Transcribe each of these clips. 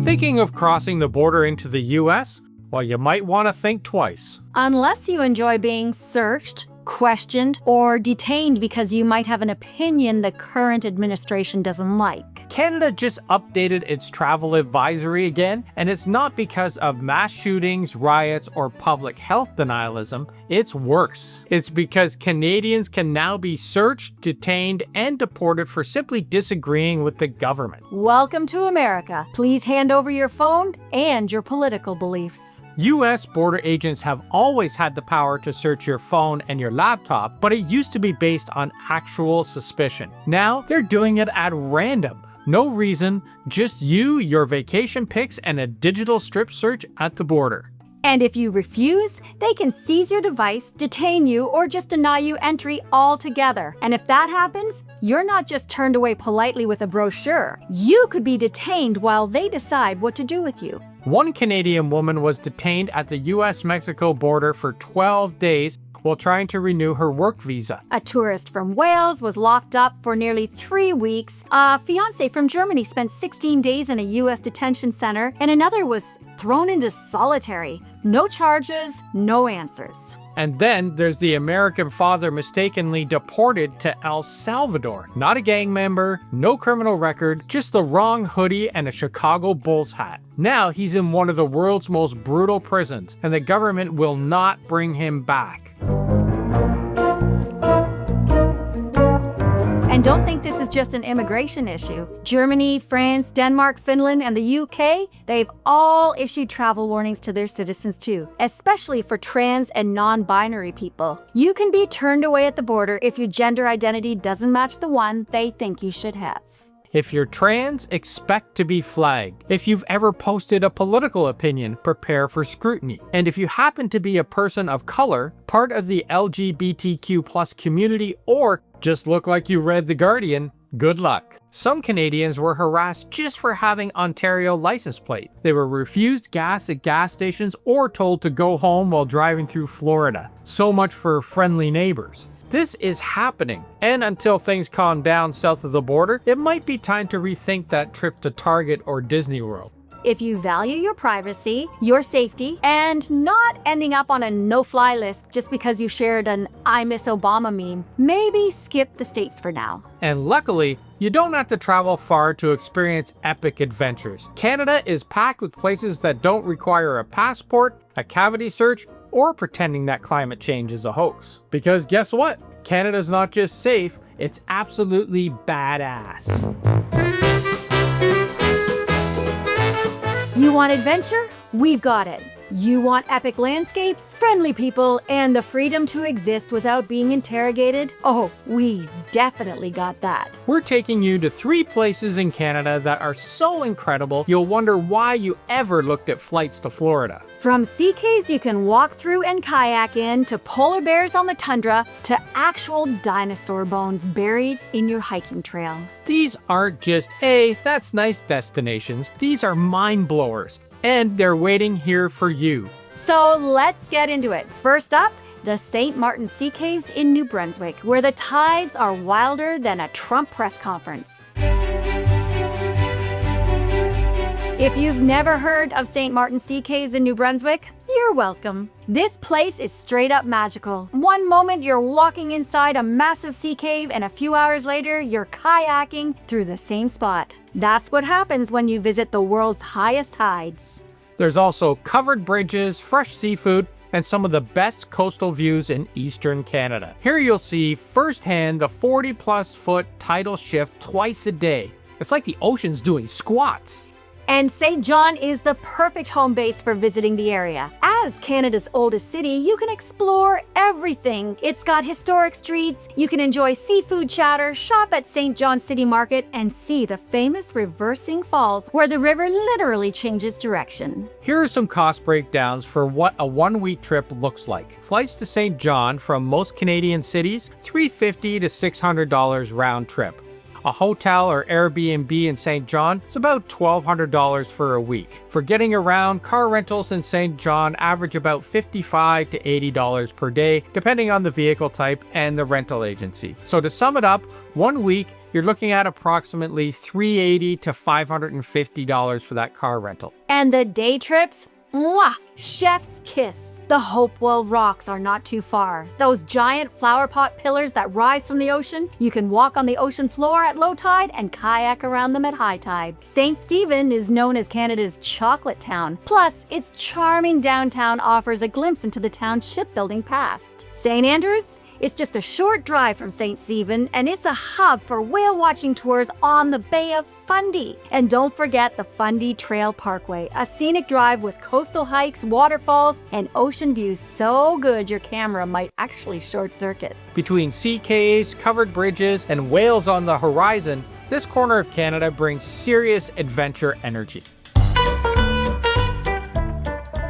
Thinking of crossing the border into the US? Well, you might want to think twice. Unless you enjoy being searched, questioned, or detained because you might have an opinion the current administration doesn't like. Canada just updated its travel advisory again, and it's not because of mass shootings, riots, or public health denialism. It's worse. It's because Canadians can now be searched, detained, and deported for simply disagreeing with the government. Welcome to America. Please hand over your phone and your political beliefs. US border agents have always had the power to search your phone and your laptop, but it used to be based on actual suspicion. Now, they're doing it at random. No reason, just you, your vacation pics, and a digital strip search at the border. And if you refuse, they can seize your device, detain you, or just deny you entry altogether. And if that happens, you're not just turned away politely with a brochure. You could be detained while they decide what to do with you. One Canadian woman was detained at the US-Mexico border for 12 days while trying to renew her work visa. A tourist from Wales was locked up for nearly 3 weeks. A fiancé from Germany spent 16 days in a US detention center, and another was thrown into solitary. No charges, no answers. And then there's the American father mistakenly deported to El Salvador. Not a gang member, no criminal record, just the wrong hoodie and a Chicago Bulls hat. Now he's in one of the world's most brutal prisons, and the government will not bring him back. And don't think this is just an immigration issue. Germany, France, Denmark, Finland, and the UK, they've all issued travel warnings to their citizens too, especially for trans and non-binary people. You can be turned away at the border if your gender identity doesn't match the one they think you should have. If you're trans, expect to be flagged. If you've ever posted a political opinion, prepare for scrutiny. And if you happen to be a person of color, part of the LGBTQ+ community, or just look like you read The Guardian, good luck. Some Canadians were harassed just for having Ontario license plate. They were refused gas at gas stations or told to go home while driving through Florida. So much for friendly neighbors. This is happening, and until things calm down south of the border, it might be time to rethink that trip to Target or Disney World. If you value your privacy, your safety, and not ending up on a no-fly list just because you shared an I miss Obama meme, maybe skip the States for now. And luckily, you don't have to travel far to experience epic adventures. Canada is packed with places that don't require a passport, a cavity search, or pretending that climate change is a hoax. Because guess what? Canada's not just safe, it's absolutely badass. You want adventure? We've got it. You want epic landscapes, friendly people, and the freedom to exist without being interrogated? Oh, we definitely got that. We're taking you to 3 places in Canada that are so incredible, you'll wonder why you ever looked at flights to Florida. From sea caves you can walk through and kayak in, to polar bears on the tundra, to actual dinosaur bones buried in your hiking trail. These aren't just, hey, that's nice destinations. These are mind blowers. And they're waiting here for you. So let's get into it. First up, the St. Martin Sea Caves in New Brunswick, where the tides are wilder than a Trump press conference. If you've never heard of St. Martin Sea Caves in New Brunswick, you're welcome. This place is straight up magical. One moment you're walking inside a massive sea cave, and a few hours later you're kayaking through the same spot. That's what happens when you visit the world's highest tides. There's also covered bridges, fresh seafood, and some of the best coastal views in eastern Canada. Here you'll see firsthand the 40+ foot tidal shift twice a day. It's like the ocean's doing squats. And St. John is the perfect home base for visiting the area. As Canada's oldest city, you can explore everything. It's got historic streets, you can enjoy seafood chatter, shop at St. John City Market, and see the famous reversing falls where the river literally changes direction. Here are some cost breakdowns for what a 1-week trip looks like. Flights to St. John from most Canadian cities, $350 to $600 round trip. A hotel or Airbnb in St. John is about $1,200 for a week. For getting around, car rentals in St. John average about $55 to $80 per day, depending on the vehicle type and the rental agency. So to sum it up, 1 week, you're looking at approximately $380 to $550 for that car rental. And the day trips? Mwah! Chef's kiss. The Hopewell Rocks are not too far. Those giant flower pot pillars that rise from the ocean, you can walk on the ocean floor at low tide and kayak around them at high tide. St. Stephen is known as Canada's chocolate town. Plus, its charming downtown offers a glimpse into the town's shipbuilding past. St. Andrews? It's just a short drive from St. Stephen, and it's a hub for whale watching tours on the Bay of Fundy. And don't forget the Fundy Trail Parkway, a scenic drive with coastal hikes, waterfalls, and ocean views so good your camera might actually short circuit. Between sea caves, covered bridges, and whales on the horizon, this corner of Canada brings serious adventure energy.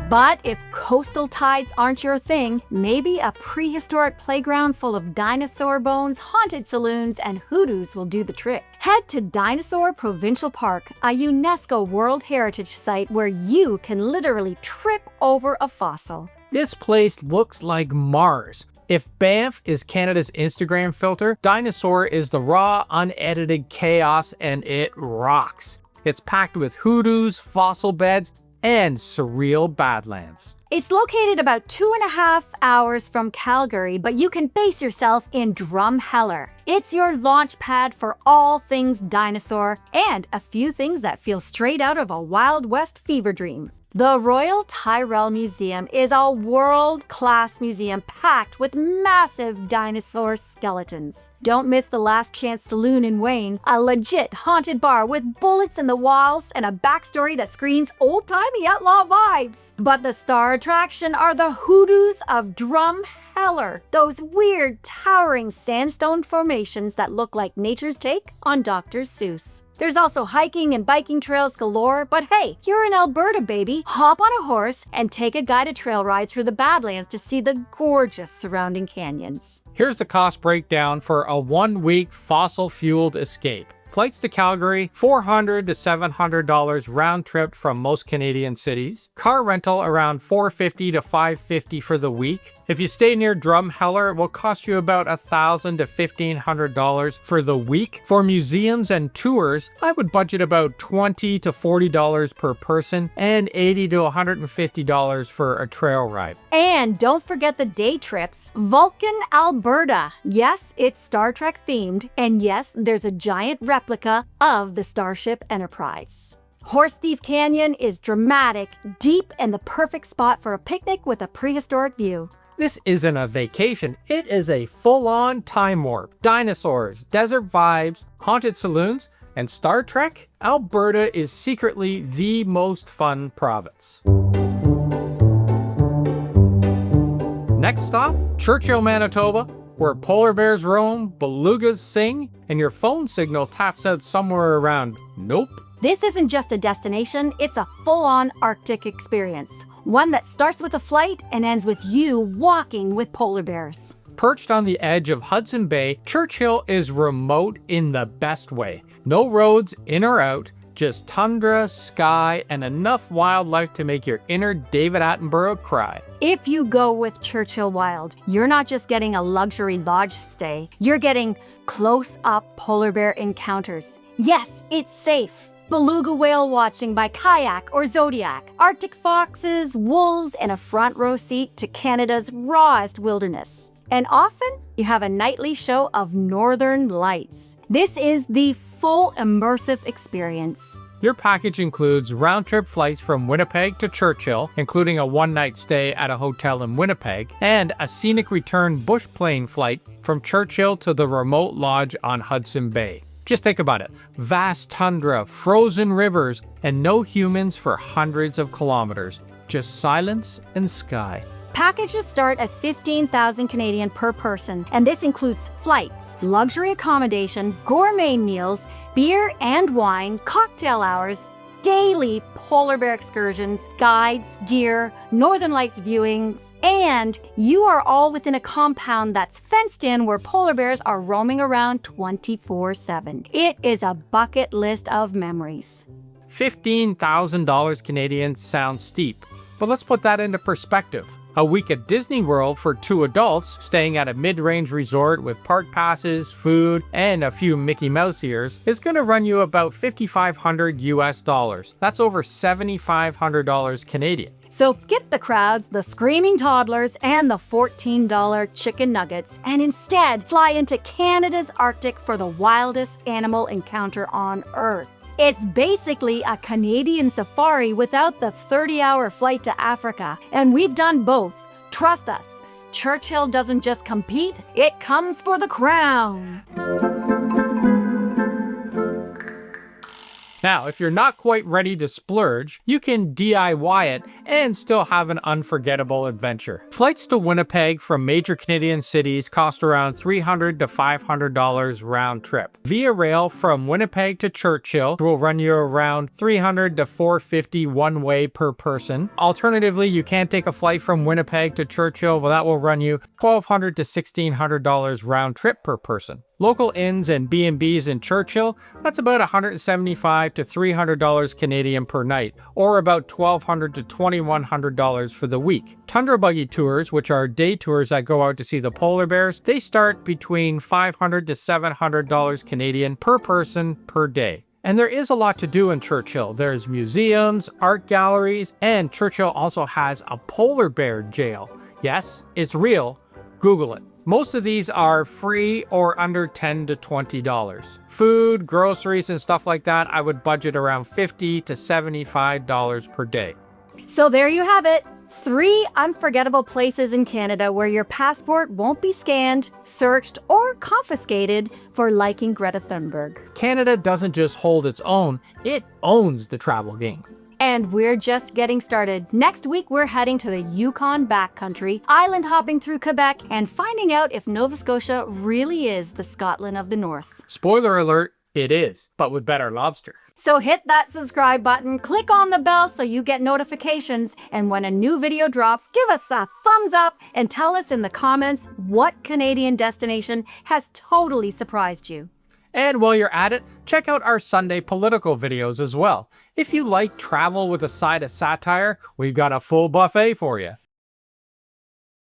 But if coastal tides aren't your thing, maybe a prehistoric playground full of dinosaur bones, haunted saloons, and hoodoos will do the trick. Head to Dinosaur Provincial Park, a UNESCO World Heritage Site where you can literally trip over a fossil. This place looks like Mars. If Banff is Canada's Instagram filter, Dinosaur is the raw, unedited chaos, and it rocks. It's packed with hoodoos, fossil beds, and surreal badlands. It's located about 2.5 hours from Calgary, but you can base yourself in Drumheller. It's your launch pad for all things dinosaur and a few things that feel straight out of a Wild West fever dream. The Royal Tyrrell Museum is a world-class museum packed with massive dinosaur skeletons. Don't miss the Last Chance Saloon in Wayne, a legit haunted bar with bullets in the walls and a backstory that screams old-timey outlaw vibes. But the star attraction are the Hoodoos of Drumheller, those weird, towering sandstone formations that look like nature's take on Dr. Seuss. There's also hiking and biking trails galore, but hey, you're in Alberta, baby. Hop on a horse and take a guided trail ride through the Badlands to see the gorgeous surrounding canyons. Here's the cost breakdown for a 1-week fossil-fueled escape. Flights to Calgary, $400 to $700 round trip from most Canadian cities. Car rental around $450 to $550 for the week. If you stay near Drumheller, it will cost you about $1,000 to $1,500 for the week. For museums and tours, I would budget about $20 to $40 per person and $80 to $150 for a trail ride. And don't forget the day trips. Vulcan, Alberta. Yes, it's Star Trek themed, and yes, there's a giant replica of the Starship Enterprise. Horse Thief Canyon is dramatic, deep, and the perfect spot for a picnic with a prehistoric view. This isn't a vacation, it is a full-on time warp. Dinosaurs, desert vibes, haunted saloons, and Star Trek? Alberta is secretly the most fun province. Next stop, Churchill, Manitoba, where polar bears roam, belugas sing, and your phone signal taps out somewhere around nope. This isn't just a destination, it's a full-on Arctic experience. One that starts with a flight and ends with you walking with polar bears. Perched on the edge of Hudson Bay, Churchill is remote in the best way. No roads in or out, just tundra, sky, and enough wildlife to make your inner David Attenborough cry. If you go with Churchill Wild, you're not just getting a luxury lodge stay, you're getting close-up polar bear encounters. Yes, it's safe. Beluga whale watching by kayak or Zodiac, Arctic foxes, wolves, and a front row seat to Canada's rawest wilderness. And often, you have a nightly show of northern lights. This is the full immersive experience. Your package includes round-trip flights from Winnipeg to Churchill, including a one-night stay at a hotel in Winnipeg, and a scenic return bush plane flight from Churchill to the remote lodge on Hudson Bay. Just think about it. Vast tundra, frozen rivers, and no humans for hundreds of kilometers. Just silence and sky. Packages start at 15,000 Canadian per person, and this includes flights, luxury accommodation, gourmet meals, beer and wine, cocktail hours, daily polar bear excursions, guides, gear, Northern Lights viewings, and you are all within a compound that's fenced in where polar bears are roaming around 24/7. It is a bucket list of memories. $15,000 Canadian sounds steep, but let's put that into perspective. A week at Disney World for 2 adults, staying at a mid-range resort with park passes, food, and a few Mickey Mouse ears, is going to run you about $5,500 US. That's over $7,500 Canadian. So skip the crowds, the screaming toddlers, and the $14 chicken nuggets, and instead fly into Canada's Arctic for the wildest animal encounter on Earth. It's basically a Canadian safari without the 30-hour flight to Africa, and we've done both. Trust us, Churchill doesn't just compete, it comes for the crown. Now, if you're not quite ready to splurge, you can DIY it and still have an unforgettable adventure. Flights to Winnipeg from major Canadian cities cost around $300 to $500 round trip. Via rail from Winnipeg to Churchill will run you around $300 to $450 one way per person. Alternatively, you can take a flight from Winnipeg to Churchill, but that will run you $1,200 to $1,600 round trip per person. Local inns and B&Bs in Churchill, that's about $175 to $300 Canadian per night, or about $1,200 to $2,100 for the week. Tundra buggy tours, which are day tours that go out to see the polar bears, they start between $500 to $700 Canadian per person per day. And there is a lot to do in Churchill. There's museums, art galleries, and Churchill also has a polar bear jail. Yes, it's real. Google it. Most of these are free or under $10 to $20. Food, groceries, and stuff like that, I would budget around $50 to $75 per day. So there you have it. 3 unforgettable places in Canada where your passport won't be scanned, searched, or confiscated for liking Greta Thunberg. Canada doesn't just hold its own, it owns the travel game. And we're just getting started. Next week, we're heading to the Yukon backcountry, island hopping through Quebec, and finding out if Nova Scotia really is the Scotland of the North. Spoiler alert, it is, but with better lobster. So hit that subscribe button, click on the bell so you get notifications, and when a new video drops, give us a thumbs up and tell us in the comments what Canadian destination has totally surprised you. And while you're at it, check out our Sunday political videos as well. If you like travel with a side of satire, we've got a full buffet for you.